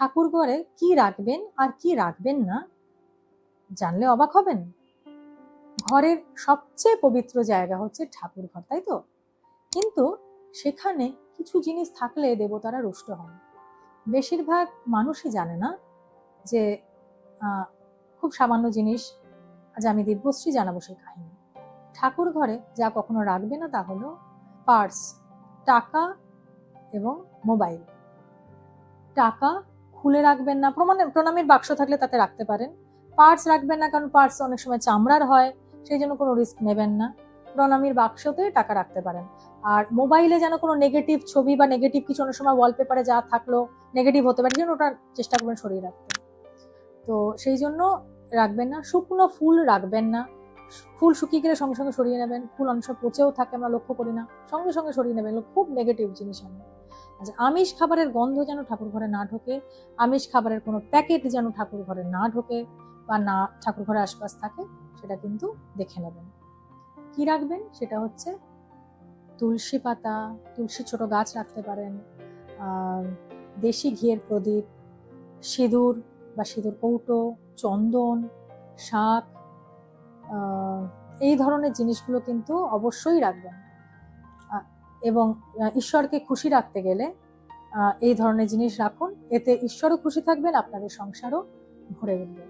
ঠাকুর ঘরে কি রাখবেন আর কি রাখবেন না জানলে অবাক হবেন। ঘরের সবচেয়ে পবিত্র জায়গা হচ্ছে ঠাকুর ঘর, তাই তো? কিন্তু সেখানে কিছু জিনিস থাকলে দেবতারা রুষ্ট হন। বেশিরভাগ মানুষই জানে না যে খুব সামান্য জিনিস, আজ আমি দিব্যশ্রী জানাবো সেই কাহিনী। ঠাকুর ঘরে যা কখনো রাখবে না তা হলো পার্স, টাকা এবং মোবাইল। টাকা খুলে রাখবেন না, প্রণামীর বাক্স থাকলে তাতে রাখতে পারেন। পার্স রাখবেন না, কারণ পার্স অনেক সময় চামড়ার হয়, সেই জন্য কোনো রিস্ক নেবেন না। প্রণামীর বাক্সতে টাকা রাখতে পারেন। আর মোবাইলে যেন কোনো নেগেটিভ ছবি বা নেগেটিভ কিছু অনেক সময় ওয়ালপেপারে যা থাকলো নেগেটিভ হতে পারে, যেন ওটা চেষ্টা করবেন সরিয়ে রাখতে। তো সেই জন্য রাখবেন না। শুকনো ফুল রাখবেন না, ফুল শুকিয়ে গেলে সঙ্গে সঙ্গে সরিয়ে নেবেন। ফুল অনেক সময় পচেও থাকে, আমরা লক্ষ্য করি না, সঙ্গে সঙ্গে সরিয়ে নেবেন, খুব নেগেটিভ জিনিস। আচ্ছা, আমিষ খাবারের গন্ধ যেন ঠাকুর ঘরে না ঢোকে, আমিষ খাবারের কোনো প্যাকেট যেন ঠাকুর ঘরে না ঢোকে বা না ঠাকুর ঘরের আশপাশ থাকে, সেটা কিন্তু দেখে নেবেন। কি রাখবেন সেটা হচ্ছে তুলসী পাতা, তুলসী ছোট গাছ রাখতে পারেন, দেশি ঘিয়ের প্রদীপ, সিঁদুর বা সিঁদুর কৌটো, চন্দন, শাক, এই ধরনের জিনিসগুলো কিন্তু অবশ্যই রাখবেন। এবং ঈশ্বরকে খুশি রাখতে গেলে এই ধরনের জিনিস রাখুন, এতে ঈশ্বরও খুশি থাকবেন, আপনাদের সংসারও ভরে উঠবে।